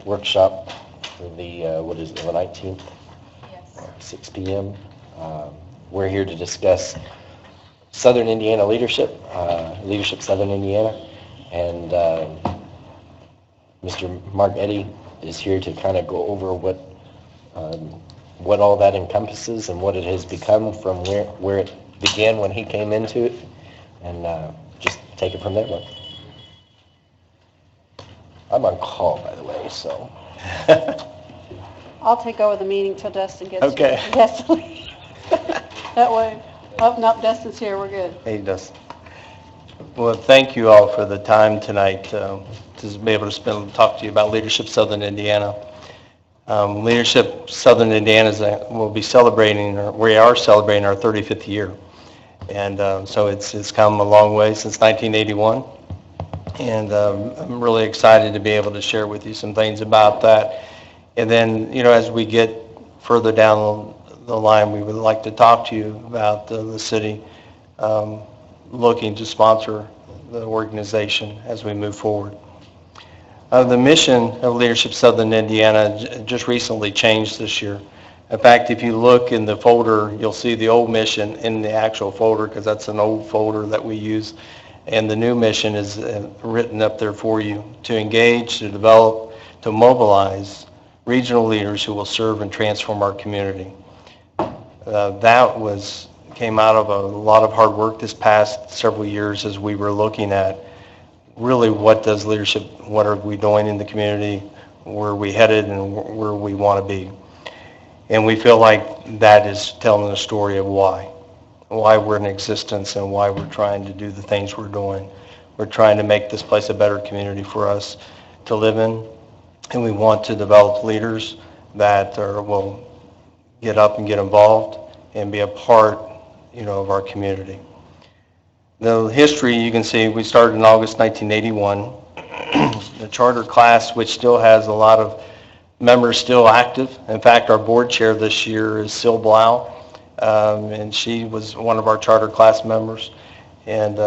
workshop for the, what is it, the 19th, Yes. 6 p.m. We're here to discuss Southern Indiana leadership, Leadership Southern Indiana, and Mr. Mark Eddy is here to kind of go over what all that encompasses and what it has become from where it began when he came into it, and just take it from there, Mark. I'm on call, by the way, so. I'll take over the meeting till Dustin gets here. Okay. Yes. That way. Oh, no, Dustin's here, we're good. Hey, Dustin. Well, thank you all for the time tonight to be able to talk to you about Leadership Southern Indiana. Leadership Southern Indiana will be celebrating, or we are celebrating our 35th year. And so it's come a long way since 1981. And I'm really excited to be able to share with you some things about that. And then, as we get further down the line, we would like to talk to you about the city looking to sponsor the organization as we move forward. The mission of Leadership Southern Indiana just recently changed this year. In fact, if you look in the folder, you'll see the old mission in the actual folder, because that's an old folder that we use. And the new mission is written up there for you: to engage, to develop, to mobilize regional leaders who will serve and transform our community. That came out of a lot of hard work this past several years as we were looking at really what are we doing in the community, where are we headed, and where we want to be. And we feel like that is telling a story of why we're in existence and why we're trying to do the things we're doing. We're trying to make this place a better community for us to live in, and we want to develop leaders that will get up and get involved and be a part, of our community. The history, you can see, we started in August 1981. The charter class, which still has a lot of members still active. In fact, our board chair this year is Sil Blau, and she was one of our charter class members. And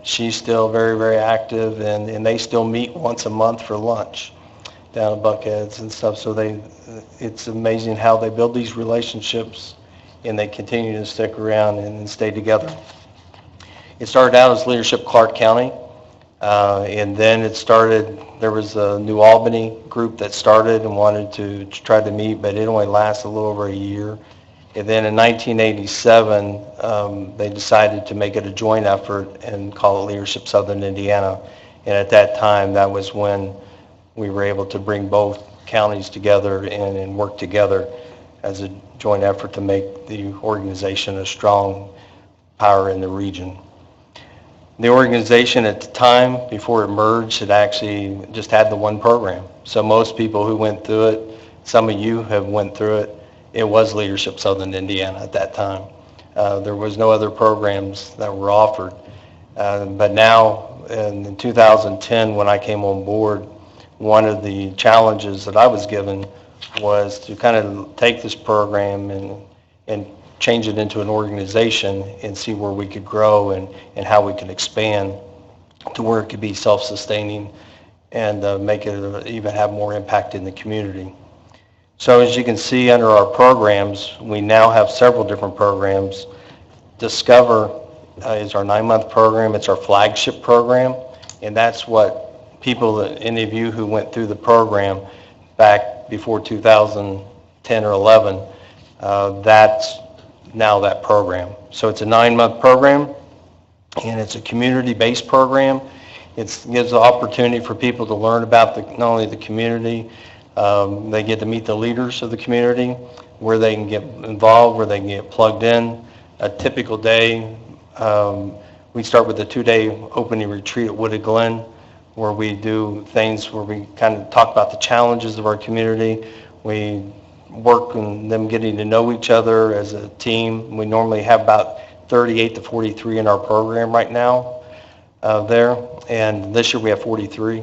she's still very, very active, and they still meet once a month for lunch down at Buckhead's and stuff. So it's amazing how they build these relationships, and they continue to stick around and stay together. It started out as Leadership Clark County, and then there was a New Albany group that started and wanted to try to meet, but it only lasted a little over a year. And then in 1987, they decided to make it a joint effort and call it Leadership Southern Indiana. And at that time, that was when we were able to bring both counties together and work together as a joint effort to make the organization a strong power in the region. The organization at the time, before it merged, had actually just had the one program. So most people who went through it, some of you have went through it, it was Leadership Southern Indiana at that time. There was no other programs that were offered. But now, in 2010, when I came on board, one of the challenges that I was given was to kind of take this program and change it into an organization and see where we could grow and how we could expand to where it could be self-sustaining and make it even have more impact in the community. So as you can see under our programs, we now have several different programs. Discover is our 9-month program. It's our flagship program, and that's what any of you who went through the program back before 2010 or 11, that's now that program. So it's a 9-month program, and it's a community-based program. It gives the opportunity for people to learn about not only the community, they get to meet the leaders of the community, where they can get involved, where they can get plugged in. A typical day, we start with a 2-day opening retreat at Wooded Glen, where we do things where we kind of talk about the challenges of our community. We work on them getting to know each other as a team. We normally have about 38 to 43 in our program right now there, and this year we have 43.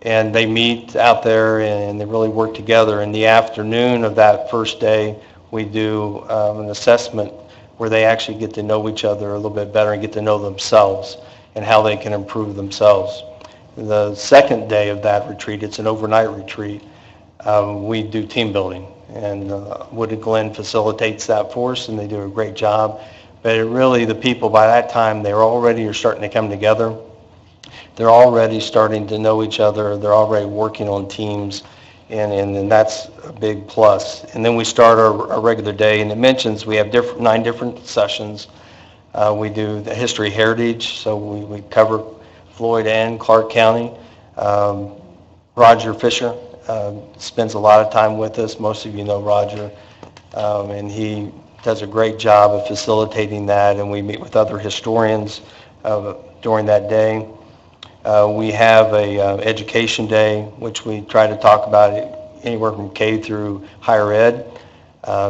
And they meet out there and they really work together. In the afternoon of that first day, we do an assessment where they actually get to know each other a little bit better and get to know themselves and how they can improve themselves. The second day of that retreat, it's an overnight retreat. we do team building, and Wooded Glen facilitates that for us, and they do a great job. But it really, the people by that time, they already are starting to come together. They're already starting to know each other. They're already working on teams, and that's a big plus. And then we start our regular day, and it mentions we have 9 different sessions. We do the history heritage, so we cover Floyd and Clark County. Roger Fisher spends a lot of time with us. Most of you know Roger, and he does a great job of facilitating that, and we meet with other historians during that day. We have a education day, which we try to talk about anywhere from K through higher ed,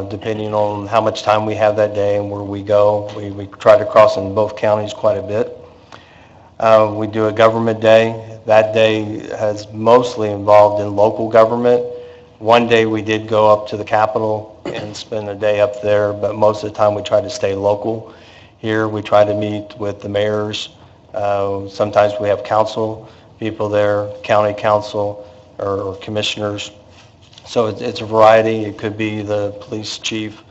depending on how much time we have that day and where we go. We try to cross in both counties quite a bit. We do a government day. That day is mostly involved in local government. One day we did go up to the Capitol and spend a day up there, but most of the time we try to stay local. Here we try to meet with the mayors. Sometimes we have council people there, county council or commissioners. So it's a variety. It could be the police chief,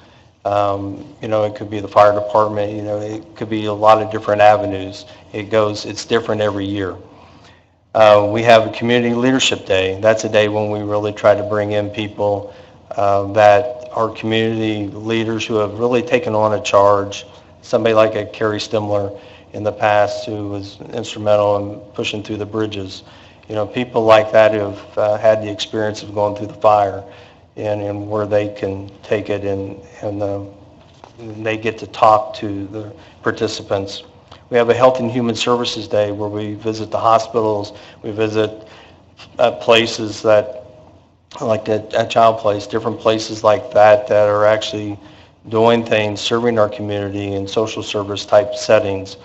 it could be the fire department, it could be a lot of different avenues. It's different every year. We have a community leadership day. That's a day when we really try to bring in people that are community leaders who have really taken on a charge. Somebody like a Carrie Stimler in the past who was instrumental in pushing through the bridges. People like that who have had the experience of going through the fire and where they can take it and they get to talk to the participants. We have a Health and Human Services Day where we visit the hospitals, we visit places that, like a child place, different places like that are actually doing things, serving our community in social service type settings,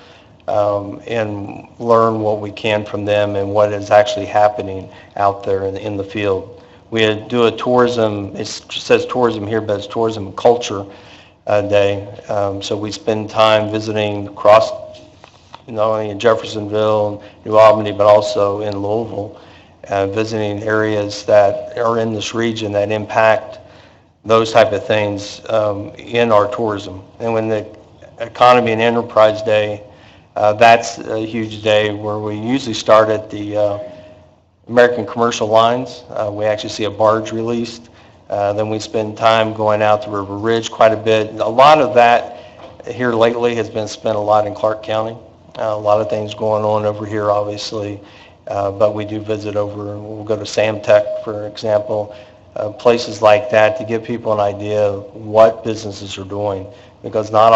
and learn what we can from them and what is actually happening out there in the field. We do a tourism, it says tourism here, but it's tourism culture day. So we spend time visiting across, not only in Jeffersonville, New Albany, but also in Louisville, visiting areas that are in this region that impact those type of things in our tourism. And when the Economy and Enterprise Day, that's a huge day where we usually start at the American Commercial Lines. We actually see a barge released. Then we spend time going out to River Ridge quite a bit. A lot of that here lately has been spent a lot in Clark County. A lot of things going on over here, obviously, but we do visit we'll go to Samtec, for example, places like that to give people an idea of what businesses are doing, because not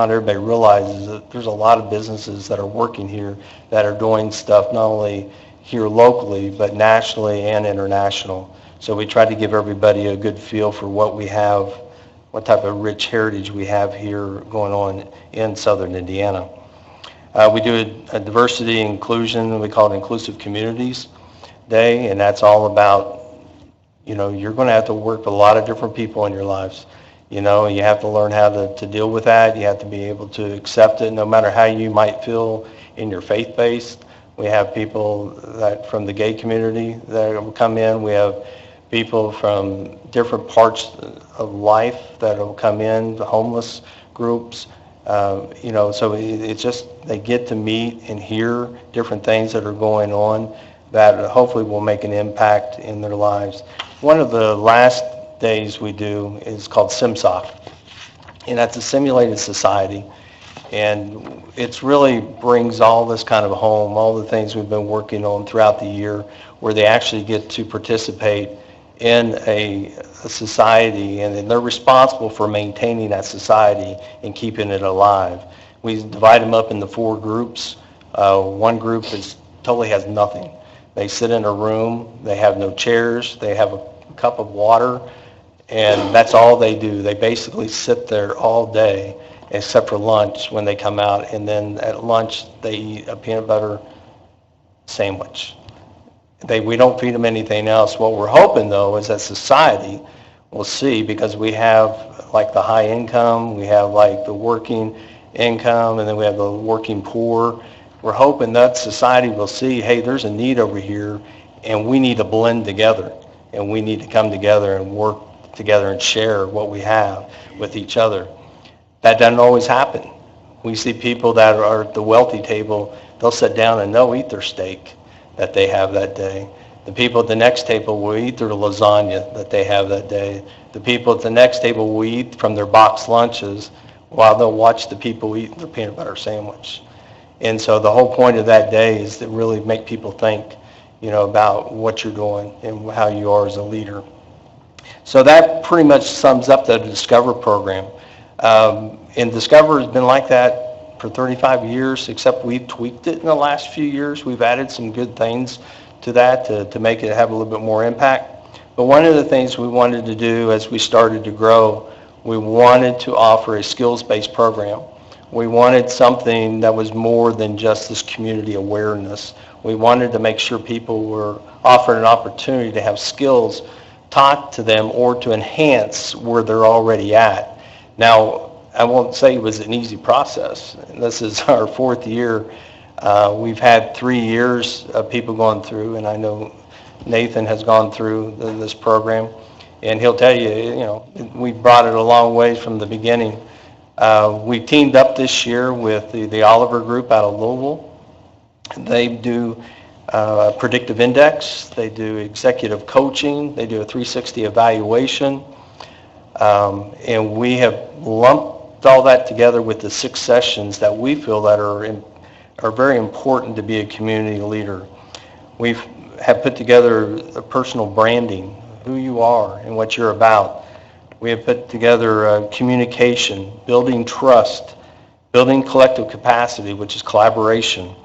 everybody realizes that there's a lot of businesses that are working here that are doing stuff not only here locally, but nationally and international. So we try to give everybody a good feel for what we have, what type of rich heritage we have here going on in southern Indiana. We do a diversity inclusion, we call it Inclusive Communities Day, and that's all about, you're going to have to work with a lot of different people in your lives. You have to learn how to deal with that. You have to be able to accept it, no matter how you might feel in your faith base. We have people that from the gay community that will come in. We have people from different parts of life that will come in, the homeless groups. So it's just they get to meet and hear different things that are going on that hopefully will make an impact in their lives. One of the last days we do is called SimSoc, and that's a simulated society, and it's really brings all this kind of home, all the things we've been working on throughout the year, where they actually get to participate in a society, and then they're responsible for maintaining that society and keeping it alive. We divide them up into 4 groups. One group totally has nothing. They sit in a room, they have no chairs, they have a cup of water, and that's all they do. They basically sit there all day, except for lunch when they come out, and then at lunch they eat a peanut butter sandwich. We don't feed them anything else. What we're hoping, though, is that society will see, because we have like the high income, we have like the working income, and then we have the working poor. We're hoping that society will see, hey, there's a need over here, and we need to blend together. and we need to come together and work together and share what we have with each other. That doesn't always happen. We see people that are at the wealthy table, they'll sit down and they'll eat their steak that they have that day. The people at the next table will eat their lasagna that they have that day. The people at the next table will eat from their box lunches while they'll watch the people eat their peanut butter sandwich. And so the whole point of that day is to really make people think, about what you're doing and how you are as a leader. So that pretty much sums up the Discover program. And Discover has been like that for 35 years, except we've tweaked it in the last few years. We've added some good things to that to make it have a little bit more impact. But one of the things we wanted to do as we started to grow, we wanted to offer a skills-based program. We wanted something that was more than just this community awareness. We wanted to make sure people were offered an opportunity to have skills taught to them or to enhance where they're already at. Now, I won't say it was an easy process. This is our 4th year. We've had 3 years of people going through, and I know Nathan has gone through this program, and he'll tell you, we brought it a long way from the beginning. We teamed up this year with the Oliver Group out of Louisville. They do predictive index, they do executive coaching, they do a 360 evaluation, and we have lumped all that together with the 6 sessions that we feel that are very important to be a community leader. We have put together a personal branding, who you are and what you're about. We have put together communication, building trust, building collective capacity, which is collaboration,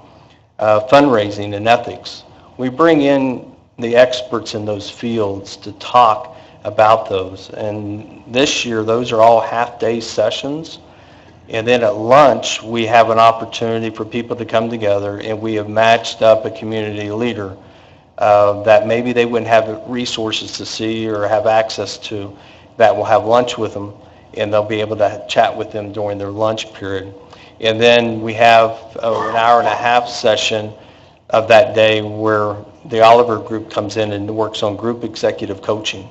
fundraising and ethics. We bring in the experts in those fields to talk about those. And this year, those are all half-day sessions. And then at lunch, we have an opportunity for people to come together, and we have matched up a community leader that maybe they wouldn't have resources to see or have access to, that will have lunch with them, and they'll be able to chat with them during their lunch period. And then we have an hour and a half session of that day where the Oliver Group comes in and works on group executive coaching.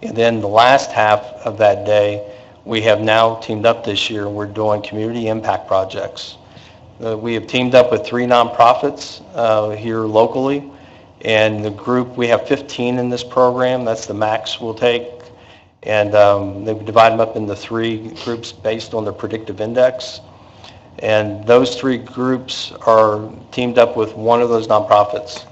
And then the last half of that day, we have now teamed up this year, and we're doing community impact projects. We have teamed up with 3 nonprofits here locally, and the group, we have 15 in this program. That's the max we'll take. And they divide them up into 3 groups based on their predictive index. And those 3 groups are teamed up with one of those nonprofits.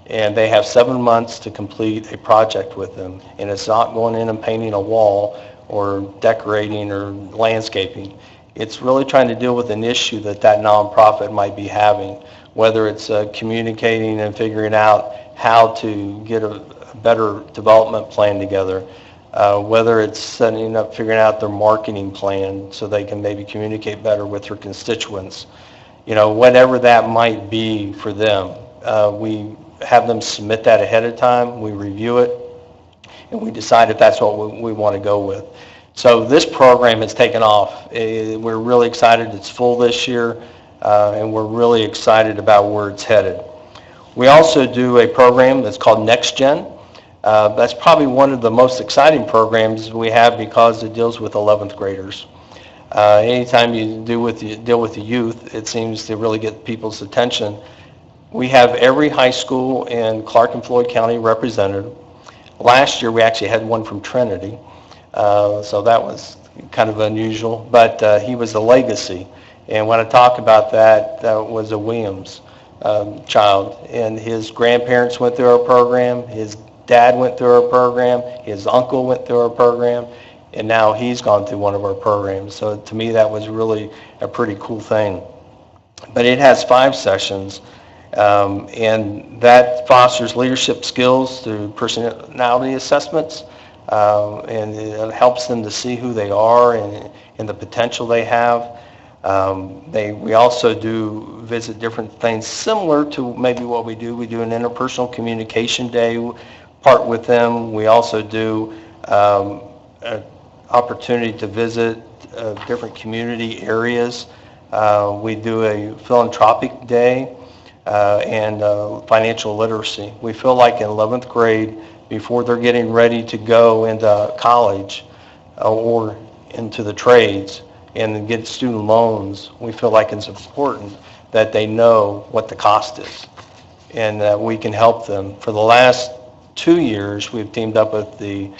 And they have 7 months to complete a project with them. And it's not going in and painting a wall or decorating or landscaping. It's really trying to deal with an issue that nonprofit might be having, whether it's communicating and figuring out how to get a better development plan together, whether it's setting up, figuring out their marketing plan so they can maybe communicate better with their constituents. Whatever that might be for them, we have them submit that ahead of time, we review it, and we decide if that's what we want to go with. So this program has taken off. We're really excited. It's full this year, and we're really excited about where it's headed. We also do a program that's called NextGen. That's probably one of the most exciting programs we have because it deals with 11th graders. Anytime you deal with the youth, it seems to really get people's attention. We have every high school in Clark and Floyd County represented. Last year we actually had one from Trinity, so that was kind of unusual, but he was a legacy. And when I talk about that, that was a Williams child, and his grandparents went through our program, his dad went through our program, his uncle went through our program, and now he's gone through one of our programs. So to me, that was really a pretty cool thing. But it has 5 sessions, and that fosters leadership skills through personality assessments, and it helps them to see who they are and the potential they have. We also do visit different things similar to maybe what we do. We do an interpersonal communication day part with them. We also do an opportunity to visit different community areas. We do a philanthropic day and financial literacy. We feel like in 11th grade, before they're getting ready to go into college or into the trades and get student loans. We feel like it's important that they know what the cost is and that we can help them. For the last 2 years, we've teamed up with the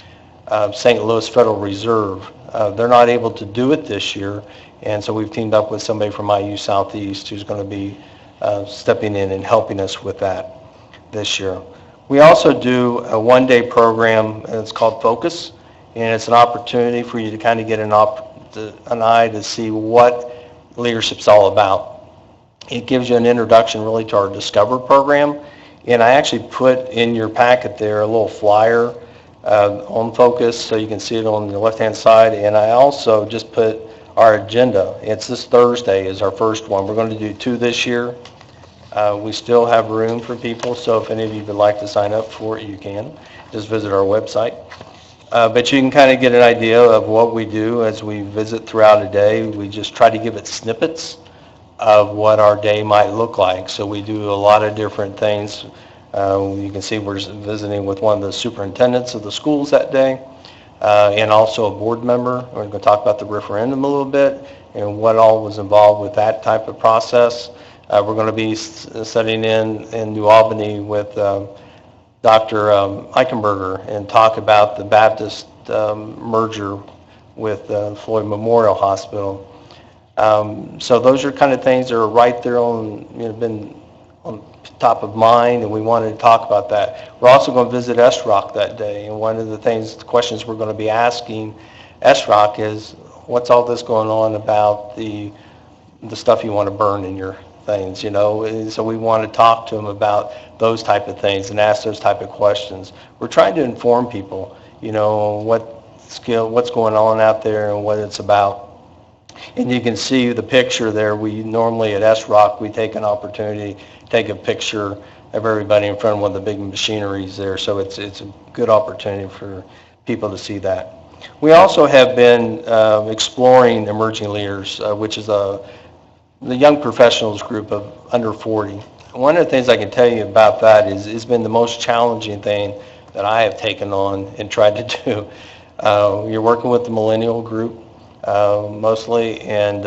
St. Louis Federal Reserve. They're not able to do it this year, and so we've teamed up with somebody from IU Southeast who's going to be stepping in and helping us with that this year. We also do a one-day program, and it's called Focus, and it's an opportunity for you to kind of get an eye to see what leadership's all about. It gives you an introduction really to our Discover program, and I actually put in your packet there a little flyer on Focus, so you can see it on the left-hand side, and I also just put our agenda. It's this Thursday is our first one. We're going to do 2 this year. We still have room for people, so if any of you would like to sign up for it, you can. Just visit our website. But you can kind of get an idea of what we do as we visit throughout a day. We just try to give it snippets of what our day might look like. So we do a lot of different things. You can see we're visiting with one of the superintendents of the schools that day, and also a board member. We're going to talk about the referendum a little bit and what all was involved with that type of process. We're going to be sitting in New Albany with Dr. Eichenberger and talk about the Baptist merger with Floyd Memorial Hospital. So those are kind of things that are right there on, been on top of mind, and we wanted to talk about that. We're also going to visit SROC that day, and one of the questions we're going to be asking SROC is, what's all this going on about the stuff you want to burn in your things, and so we want to talk to them about those type of things and ask those type of questions. We're trying to inform people, what's going on out there and what it's about. And you can see the picture there. We normally at SROC, we take an opportunity to take a picture of everybody in front of one of the big machineries there, so it's a good opportunity for people to see that. We also have been exploring emerging leaders, which is the young professionals group of under 40. One of the things I can tell you about that is it's been the most challenging thing that I have taken on and tried to do. You're working with the millennial group mostly, and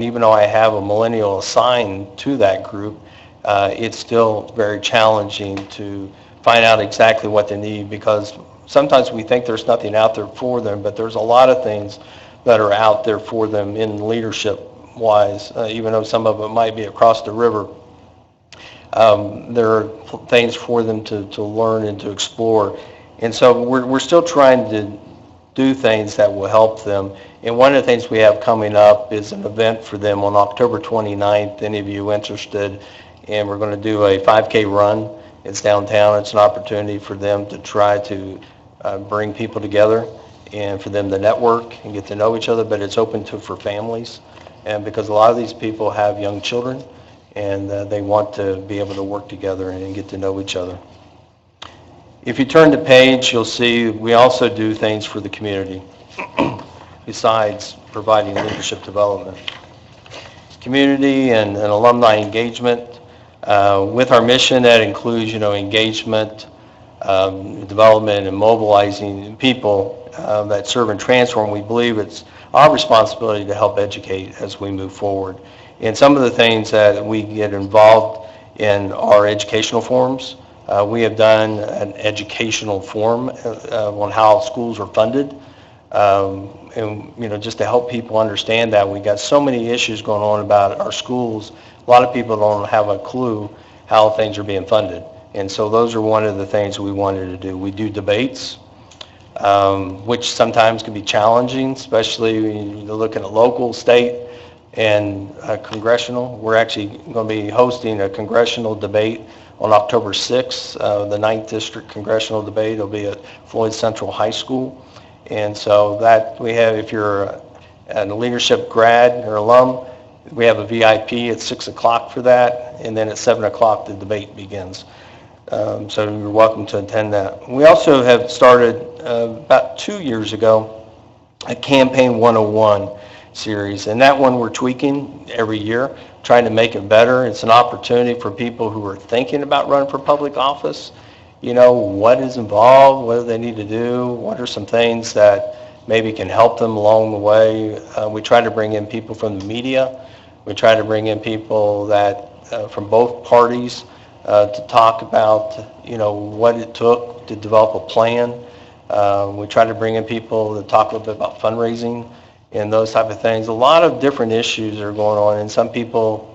even though I have a millennial assigned to that group, it's still very challenging to find out exactly what they need, because sometimes we think there's nothing out there for them, but there's a lot of things that are out there for them in leadership wise, even though some of it might be across the river. There are things for them to learn and to explore. And so we're still trying to do things that will help them. And one of the things we have coming up is an event for them on October 29th, any of you interested, and we're going to do a 5K run. It's downtown. It's an opportunity for them to try to bring people together and for them to network and get to know each other, but it's open for families. And because a lot of these people have young children, and they want to be able to work together and get to know each other. If you turn the page, you'll see we also do things for the community besides providing leadership development. Community and alumni engagement. With our mission, that includes, engagement, development, and mobilizing people that serve and transform. We believe it's our responsibility to help educate as we move forward. And some of the things that we get involved in are educational forums. We have done an educational forum on how schools are funded, and just to help people understand that. We got so many issues going on about our schools. A lot of people don't have a clue how things are being funded, and so those are one of the things we wanted to do. We do debates, which sometimes can be challenging, especially when you're looking at local, state, and congressional. We're actually going to be hosting a congressional debate on October 6th, the 9th District Congressional Debate. It'll be at Floyd Central High School. And so that we have, if you're a leadership grad or alum, we have a VIP at 6 o'clock for that, and then at 7 o'clock the debate begins. So you're welcome to attend that. We also have started about 2 years ago a Campaign 101 series, and that one we're tweaking every year, trying to make it better. It's an opportunity for people who are thinking about running for public office, what is involved, what do they need to do, what are some things that maybe can help them along the way. We try to bring in people from the media. We try to bring in people that from both parties to talk about, what it took to develop a plan. We try to bring in people to talk a little bit about fundraising and those type of things. A lot of different issues are going on, and some people,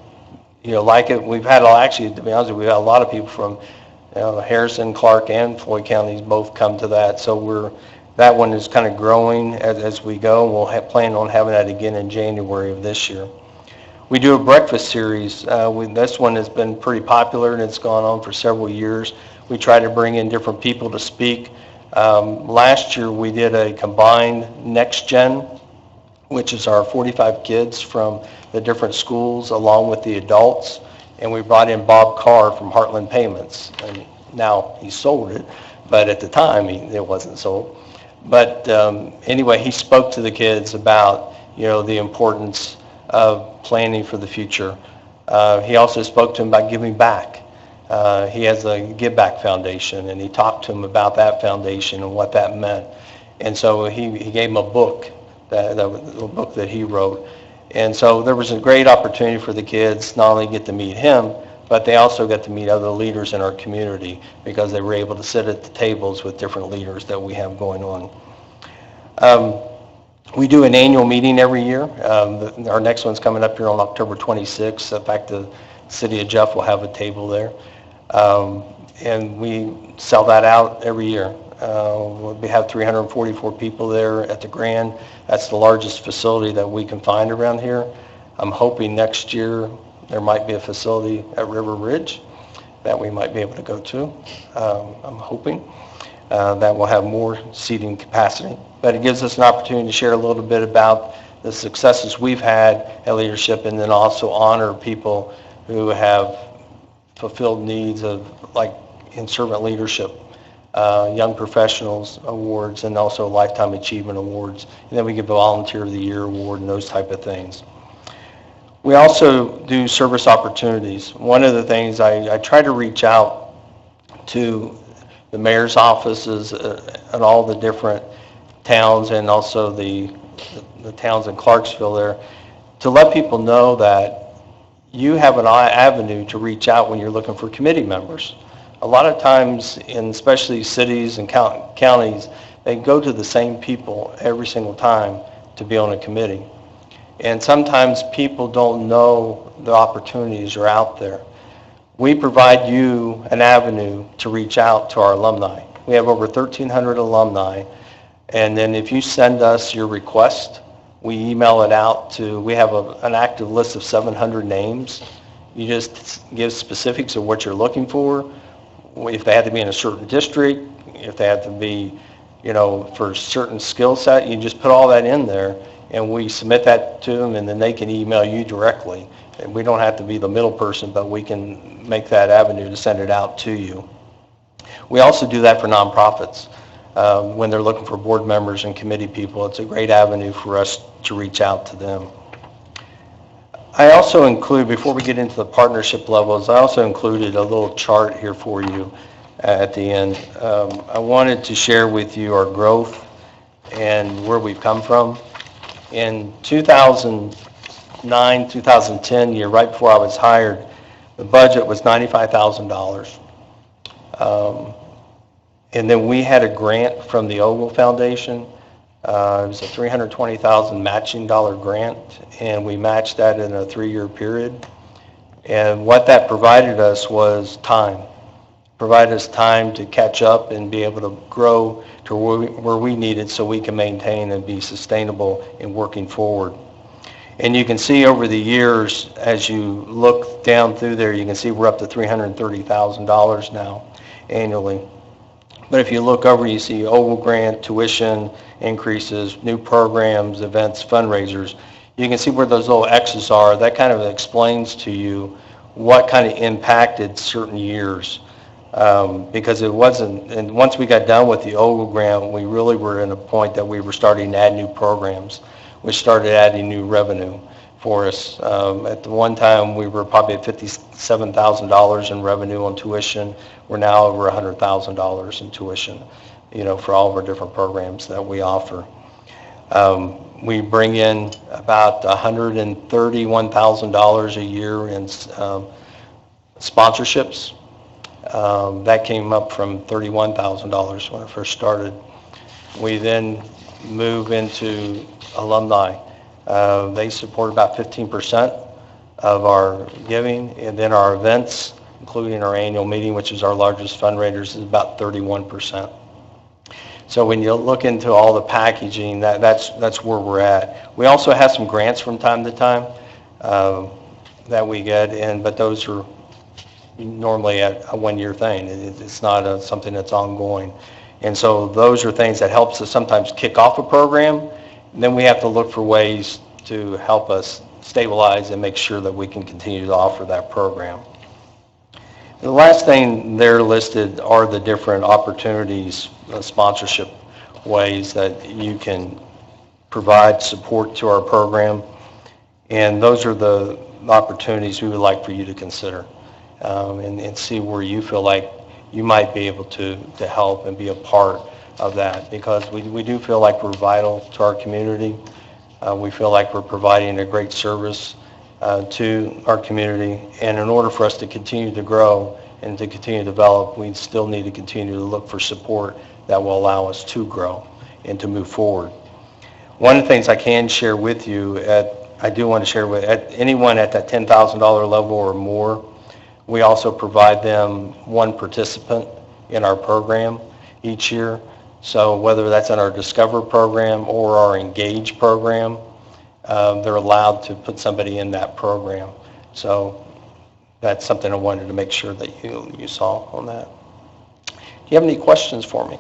like it. We've had, actually, to be honest with you, we've had a lot of people from Harrison, Clark, and Floyd counties both come to that. So that one is kind of growing as we go. We'll plan on having that again in January of this year. We do a breakfast series. This one has been pretty popular, and it's gone on for several years. We try to bring in different people to speak. Last year we did a combined Next Gen, which is our 45 kids from the different schools along with the adults, and we brought in Bob Carr from Heartland Payments, and now he sold it, but at the time it wasn't sold. But anyway, he spoke to the kids about the importance of planning for the future. He also spoke to them about giving back. He has a Give Back Foundation, and he talked to them about that foundation and what that meant. And so he gave them a book, the book that he wrote. And so there was a great opportunity for the kids not only get to meet him, but they also got to meet other leaders in our community because they were able to sit at the tables with different leaders that we have going on. We do an annual meeting every year. Our next one's coming up here on October 26th. In fact, the city of Jeff will have a table there. And we sell that out every year. We have 344 people there at the Grand. That's the largest facility that we can find around here. I'm hoping next year there might be a facility at River Ridge that we might be able to go to. I'm hoping that will have more seating capacity. But it gives us an opportunity to share a little bit about the successes we've had at leadership, and then also honor people who have fulfilled needs of, like in servant leadership, Young Professionals Awards, and also Lifetime Achievement Awards. And then we give a Volunteer of the Year Award and those type of things. We also do service opportunities. One of the things I try to reach out to the mayor's offices and all the different towns, and also the towns in Clarksville there, to let people know that you have an avenue to reach out when you're looking for committee members. A lot of times, especially cities and counties, they go to the same people every single time to be on a committee. And sometimes people don't know the opportunities are out there. We provide you an avenue to reach out to our alumni. We have over 1,300 alumni, and then if you send us your request, we email it out to, we have an active list of 700 names. You just give specifics of what you're looking for, if they had to be in a certain district, if they had to be, for a certain skill set, you just put all that in there, and we submit that to them, and then they can email you directly. And we don't have to be the middle person, but we can make that avenue to send it out to you. We also do that for nonprofits. When they're looking for board members and committee people, it's a great avenue for us to reach out to them. I also include, before we get into the partnership levels, I also included a little chart here for you at the end. I wanted to share with you our growth and where we've come from. In 2009, 2010 year, right before I was hired, the budget was $95,000. And then we had a grant from the Ogle Foundation. It was a $320,000 matching dollar grant, and we matched that in a 3-year period. And what that provided us was time. Provided us time to catch up and be able to grow to where we needed, so we can maintain and be sustainable in working forward. And you can see over the years, as you look down through there, you can see we're up to $330,000 now annually. But if you look over, you see Ogle grant, tuition increases, new programs, events, fundraisers. You can see where those little X's are. That kind of explains to you what kind of impacted certain years. Because it wasn't, and once we got done with the Ogle grant, we really were in a point that we were starting to add new programs. We started adding new revenue. for us. At the one time, we were probably at $57,000 in revenue on tuition. We're now over $100,000 in tuition, for all of our different programs that we offer. We bring in about $131,000 a year in sponsorships. That came up from $31,000 when I first started. We then move into alumni. They support about 15% of our giving, and then our events, including our annual meeting, which is our largest fundraisers, is about 31%. So when you look into all the packaging, that's where we're at. We also have some grants from time to time that we get, but those are normally a one-year thing. It's not something that's ongoing. And so those are things that helps us sometimes kick off a program, and then we have to look for ways to help us stabilize and make sure that we can continue to offer that program. The last thing there listed are the different opportunities, sponsorship ways that you can provide support to our program. And those are the opportunities we would like for you to consider and see where you feel like you might be able to help and be a part of that, because we do feel like we're vital to our community. We feel like we're providing a great service to our community, and in order for us to continue to grow and to continue to develop, we still need to continue to look for support that will allow us to grow and to move forward. One of the things I can share with you, I do want to share with anyone at that $10,000 level or more, we also provide them one participant in our program each year. So whether that's in our Discover program or our Engage program, they're allowed to put somebody in that program. So that's something I wanted to make sure that you saw on that. Do you have any questions for me?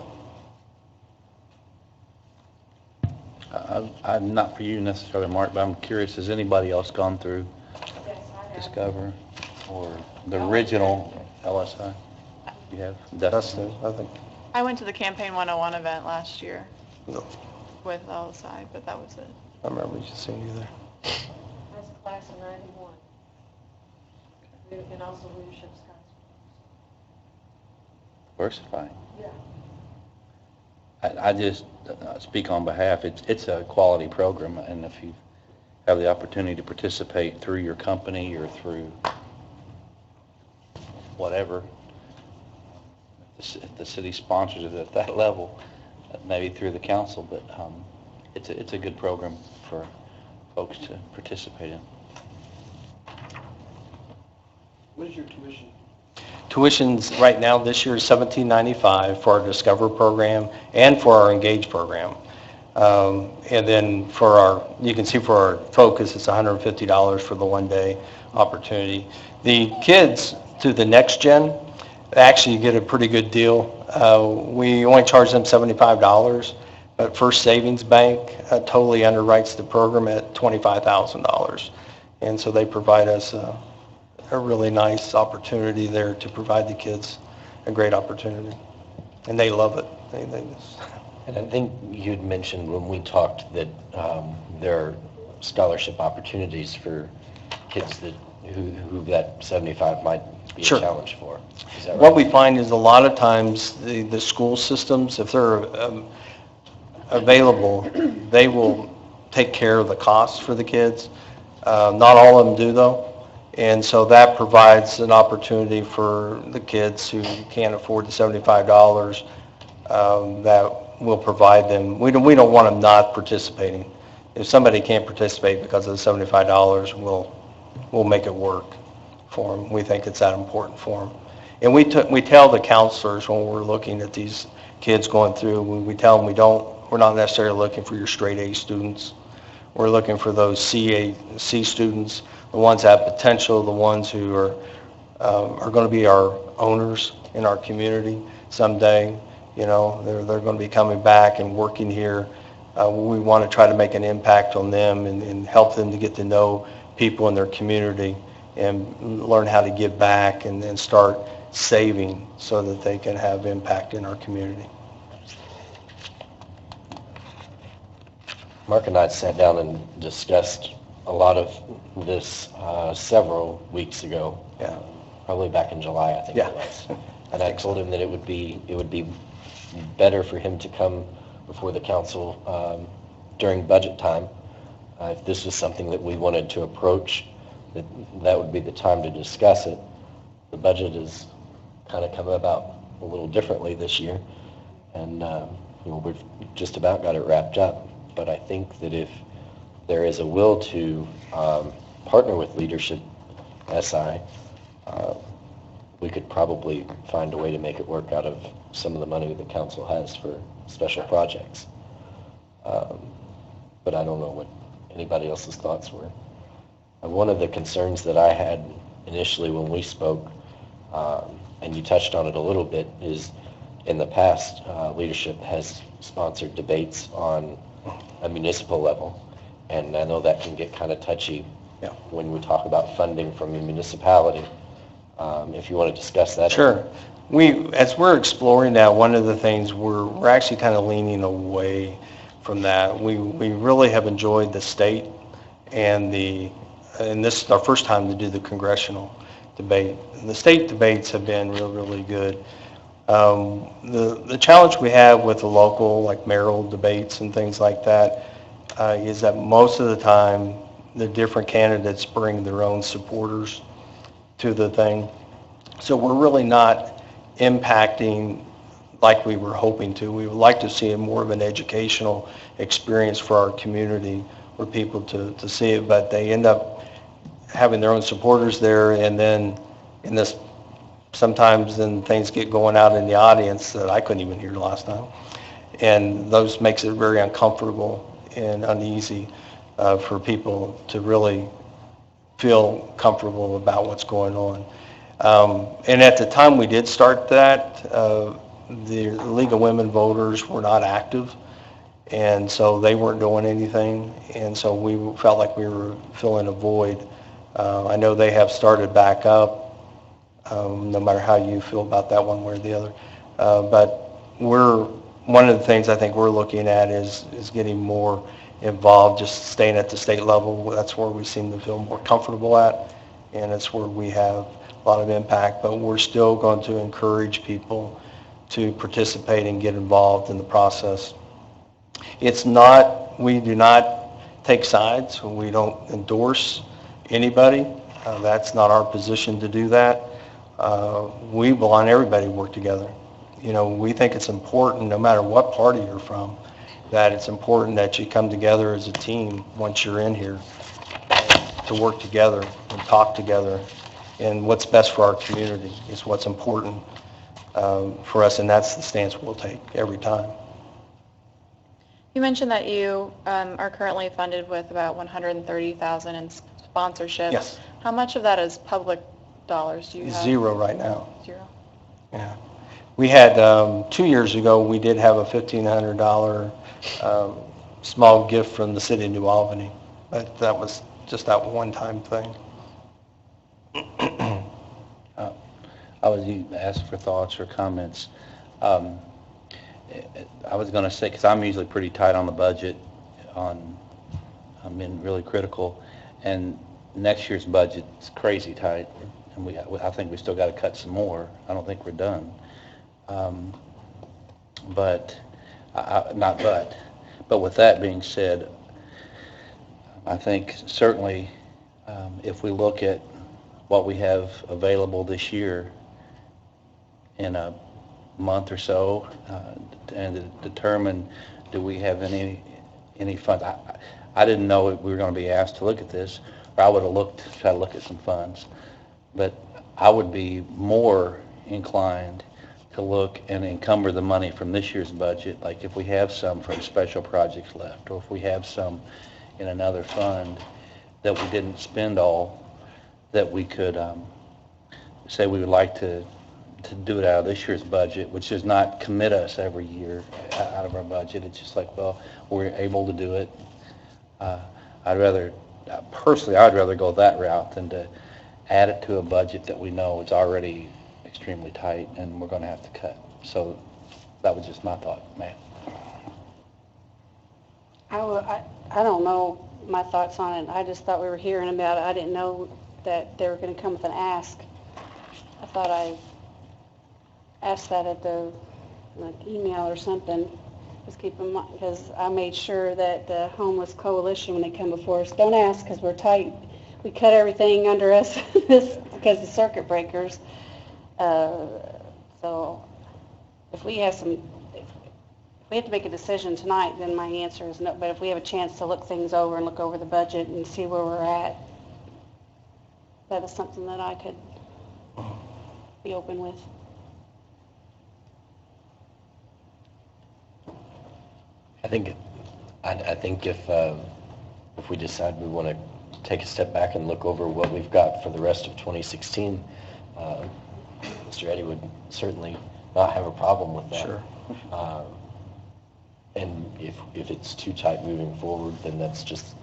I'm not for you necessarily, Mark, but I'm curious, has anybody else gone through Discover or the original LSI? You have? Dustin, I think. I went to the Campaign 101 event last year No, with LSI, but that was it. I remember just seeing you there. That's a class of 91. And also leadership scouts. Diversifying. Yeah. I just speak on behalf. It's a quality program, and if you have the opportunity to participate through your company or through whatever, if the city sponsors it at that level, maybe through the council, but it's a good program for folks to participate in. What is your tuition? Tuition's right now this year is $17.95 for our Discover program and for our Engage program. And then you can see for our Focus, it's $150 for the one-day opportunity. The kids through the Next Gen actually get a pretty good deal. We only charge them $75, but First Savings Bank totally underwrites the program at $25,000. And so they provide us a really nice opportunity there to provide the kids a great opportunity. And they love it. They just... And I think you'd mentioned when we talked that there are scholarship opportunities for kids who that 75 might be Sure. a challenge for. Is that right? What we find is a lot of times the school systems, if they're available, they will take care of the costs for the kids. Not all of them do though. And so that provides an opportunity for the kids who can't afford the $75 that will provide them. We don't want them not participating. If somebody can't participate because of the $75, we'll make it work for them. We think it's that important for them. And we tell the counselors when we're looking at these kids going through, we tell them we're not necessarily looking for your straight A students. We're looking for those C students, the ones that have potential, the ones who are going to be our owners in our community someday. You know, they're going to be coming back and working here. We want to try to make an impact on them and help them to get to know people in their community and learn how to give back and then start saving so that they can have impact in our community. Mark and I sat down and discussed a lot of this several weeks ago. Yeah. Probably back in July, I think Yeah. it was. And I told him that it would be better for him to come before the council during budget time. If this was something that we wanted to approach, that would be the time to discuss it. The budget has kind of come about a little differently this year, and we've just about got it wrapped up. But I think that if there is a will to partner with Leadership SI, we could probably find a way to make it work out of some of the money the council has for special projects. But I don't know what anybody else's thoughts were. One of the concerns that I had initially when we spoke, and you touched on it a little bit, is in the past, Leadership has sponsored debates on a municipal level. And I know that can get kind of touchy when we talk about funding from a municipality. If you want to discuss that. Sure. As we're exploring that, one of the things we're actually kind of leaning away from that. We really have enjoyed the state and this is our first time to do the congressional debate. And the state debates have been really good. The challenge we have with the local, like mayoral debates and things like that, is that most of the time the different candidates bring their own supporters to the thing. So we're really not impacting like we were hoping to. We would like to see more of an educational experience for our community for people to see it, but they end up having their own supporters there, and then sometimes things get going out in the audience that I couldn't even hear last time. And those makes it very uncomfortable and uneasy for people to really feel comfortable about what's going on. And at the time we did start that, the League of Women Voters were not active, and so they weren't doing anything, and so we felt like we were filling a void. I know they have started back up, no matter how you feel about that one way or the other. But one of the things I think we're looking at is getting more involved, just staying at the state level. That's where we seem to feel more comfortable at, and it's where we have a lot of impact. But we're still going to encourage people to participate and get involved in the process. We do not take sides. We don't endorse anybody. That's not our position to do that. We want everybody to work together. We think it's important, no matter what party you're from, that it's important that you come together as a team once you're in here to work together and talk together. And what's best for our community is what's important for us, and that's the stance we'll take every time. You mentioned that you are currently funded with about $130,000 in sponsorships. Yes. How much of that is public dollars? Do you have? Zero right now. Zero. Yeah. We had, 2 years ago, we did have a $1,500 small gift from the city of New Albany, but that was just that one-time thing. You asked for thoughts or comments. I was going to say, because I'm usually pretty tight on the budget, I'm been really critical, and next year's budget's crazy tight, and I think we still got to cut some more. I don't think we're done. But with that being said, I think certainly if we look at what we have available this year in a month or so, and to determine, do we have any funds? I didn't know we were going to be asked to look at this, or I would have tried to look at some funds. But I would be more inclined to look and encumber the money from this year's budget, like if we have some from special projects left, or if we have some in another fund that we didn't spend all, that we could say we would like to do it out of this year's budget, which does not commit us every year out of our budget. It's just like, well, we're able to do it. I'd rather go that route than to add it to a budget that we know is already extremely tight and we're going to have to cut. So that was just my thought, Matt. I don't know, my thoughts on it. I just thought we were hearing about it. I didn't know that they were going to come with an ask. I thought I asked that at the email or something. Just keep in mind, because I made sure that the homeless coalition, when they come before us, don't ask because we're tight. We cut everything under us because of circuit breakers. So if we have if we have to make a decision tonight, then my answer is no. But if we have a chance to look things over and look over the budget and see where we're at, that is something that I could be open with. I think if we decide we want to take a step back and look over what we've got for the rest of 2016, Mr. Eddy would certainly not have a problem with that. Sure. And if it's too tight moving forward, then that's just,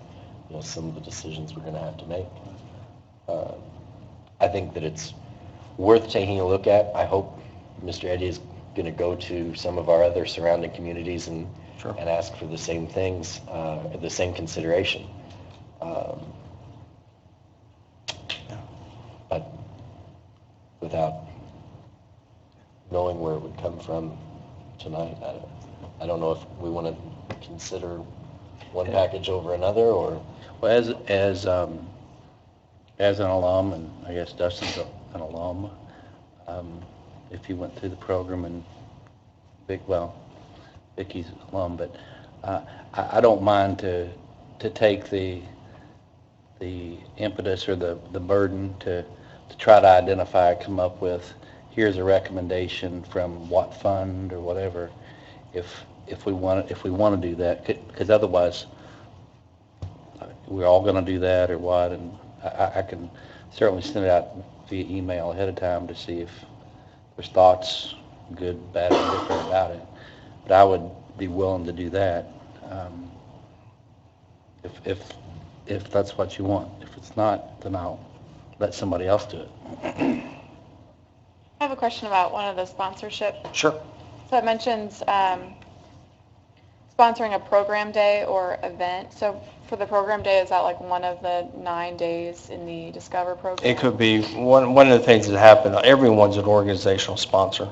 some of the decisions we're going to have to make. I think that it's worth taking a look at. I hope Mr. Eddy is going to go to some of our other surrounding communities and Sure. and ask for the same things, the same consideration. But without knowing where it would come from tonight, I don't know if we want to consider one package over another, or... Well, as an alum, and I guess Dustin's an alum, if he went through the program and Vicky's an alum, but I don't mind to take the impetus or the burden to try to identify, come up with, here's a recommendation from what fund or whatever, if we want to do that, because otherwise we're all going to do that or what, and I can certainly send it out via email ahead of time to see if there's thoughts, good, bad, or different about it. But I would be willing to do that if that's what you want. If it's not, then I'll let somebody else do it. I have a question about one of the sponsorship. Sure. So it mentions sponsoring a program day or event. So for the program day, is that like one of the 9 days in the Discover program? It could be. One of the things that happen, everyone's an organizational sponsor,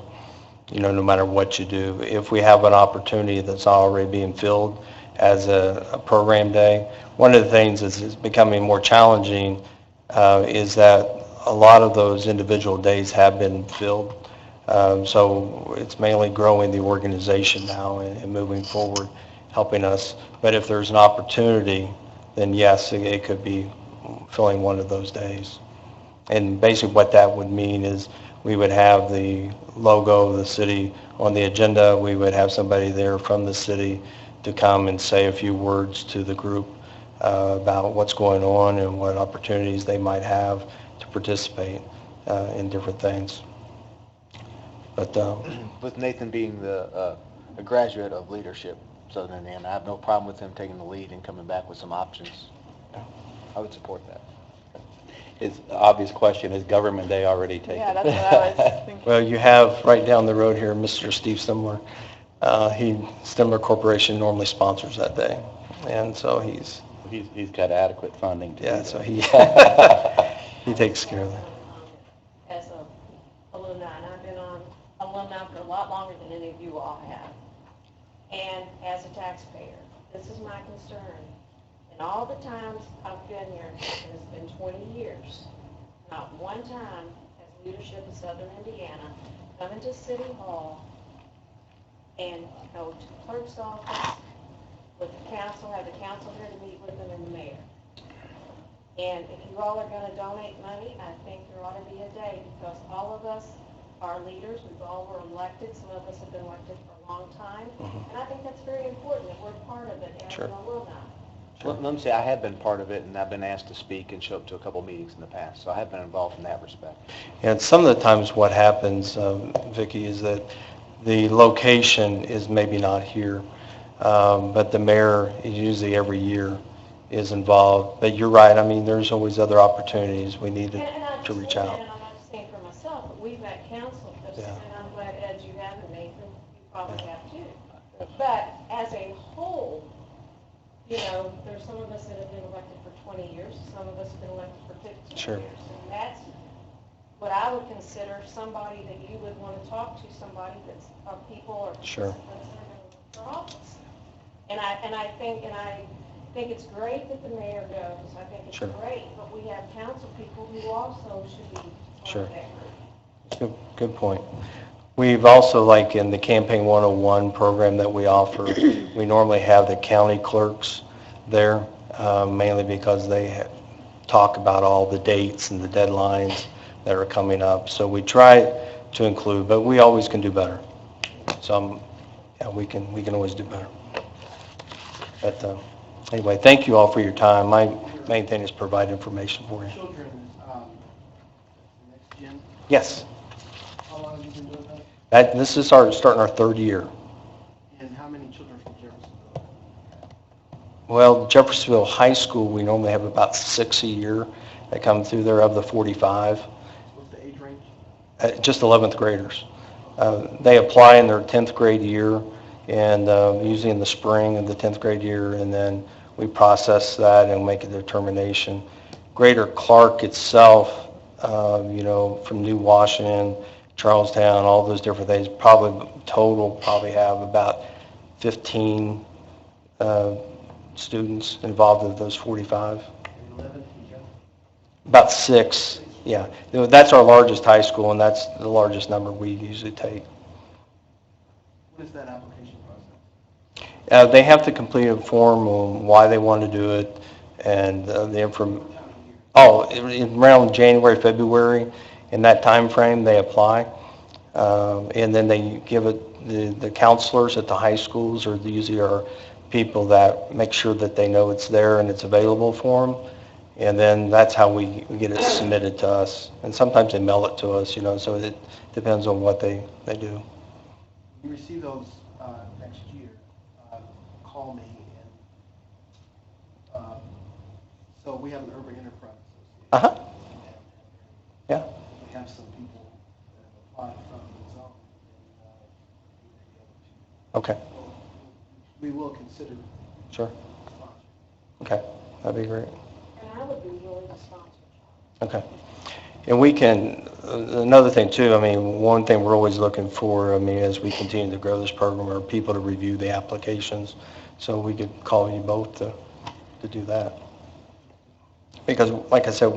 no matter what you do. If we have an opportunity that's already being filled as a program day, one of the things that's becoming more challenging is that a lot of those individual days have been filled. So it's mainly growing the organization now and moving forward, helping us. But if there's an opportunity, then yes, it could be filling one of those days. And basically what that would mean is we would have the logo of the city on the agenda. We would have somebody there from the city to come and say a few words to the group about what's going on and what opportunities they might have to participate in different things. But With Nathan being a graduate of leadership, Southern Indiana, I have no problem with him taking the lead and coming back with some options. I would support that. It's the obvious question, is Government Day already taken? Yeah, that's what I was thinking. well, you have right down the road here, Mr. Steve Stimler. Stimler Corporation normally sponsors that day, and so he's got adequate funding to do that. so he he takes care of that. As a alumni, and I've been on alumni for a lot longer than any of you all have. And as a taxpayer, this is my concern. In all the times I've been here, and it's been 20 years, not one time has leadership of Southern Indiana come into City Hall and go to the clerk's office with the council, have the council here to meet with them and the mayor. And if you all are going to donate money, I think there ought to be a day, because all of us are leaders. We all were elected. Some of us have been elected for a long time. And I think that's very important that we're part of it as Sure. an alumni. Let me say, I have been part of it, and I've been asked to speak and show up to a couple meetings in the past, so I have been involved in that respect. And some of the times what happens, Vicki, is that the location is maybe not here, but the mayor, usually every year, is involved. But you're right, I mean, there's always other opportunities we need And I to just reach think, out. and I'm not just saying for myself, but we've got council, Yeah. and I'm glad, Ed, you have, and Nathan, you probably have too. But as a whole, you know, there's some of us that have been elected for 20 years, some of us have been elected for 15 Sure. years. And that's what I would consider somebody that you would want to talk to, somebody that's, of people or Sure. participants that are going to run for office. And I think it's great that the mayor goes, I think it's Sure. great, but we have council people who also should be Sure. on that group. Good point. We've also, like in the Campaign 101 program that we offer, we normally have the county clerks there, mainly because they talk about all the dates and the deadlines that are coming up. So we try to include, but we always can do better. So yeah, we can always do better. But anyway, thank you all for your time. My main thing is provide information for you. Children, next gen, Yes, how long have you been doing that? this is starting our third year. And how many children from Jeffersonville? Well, Jeffersonville High School, we normally have about 6 a year that come through there of the 45, What's the age range? just 11th graders. They apply in their 10th grade year, and usually in the spring of the 10th grade year, and then we process that and make a determination. Greater Clark itself, from New Washington, Charlestown, all those different things, probably have about 15 students involved with those 45. 11 from Jeffersonville? About 6, yeah. That's our largest high school, and that's the largest number we usually take. What is that application process? They have to complete a form on why they want to do it, and the information. Around January, February, in that time frame, they apply. And then they give it, the counselors at the high schools are usually are people that make sure that they know it's there and it's available for them. And then that's how we get it submitted to us. And sometimes they mail it to us, so it depends on what they do. You receive those next year, call me, and so we have an urban enterprise association. Uh-huh. Yeah. We have some people that have applied from the zone, and Okay, we will consider sure. sponsoring. Okay, that'd be great. And I would be willing to sponsor. Okay. And we can, another thing too, one thing we're always looking for, as we continue to grow this program, are people to review the applications. So we could call you both to do that. Because like I said,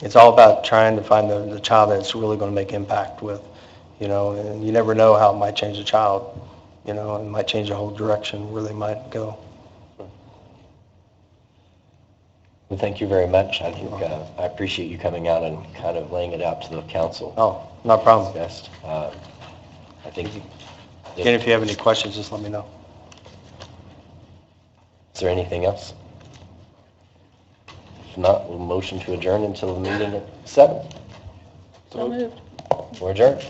it's all about trying to find the child that's really going to make impact with, and you never know how it might change a child, it might change the whole direction where they might go. Well, thank you very much. I think, I appreciate you coming out and kind of laying it out to the council. Oh, no problem. Best. I think, Again, if you have any questions, just let me know. is there anything else? If not, we'll motion to adjourn until the meeting at 7. So moved. We're adjourned.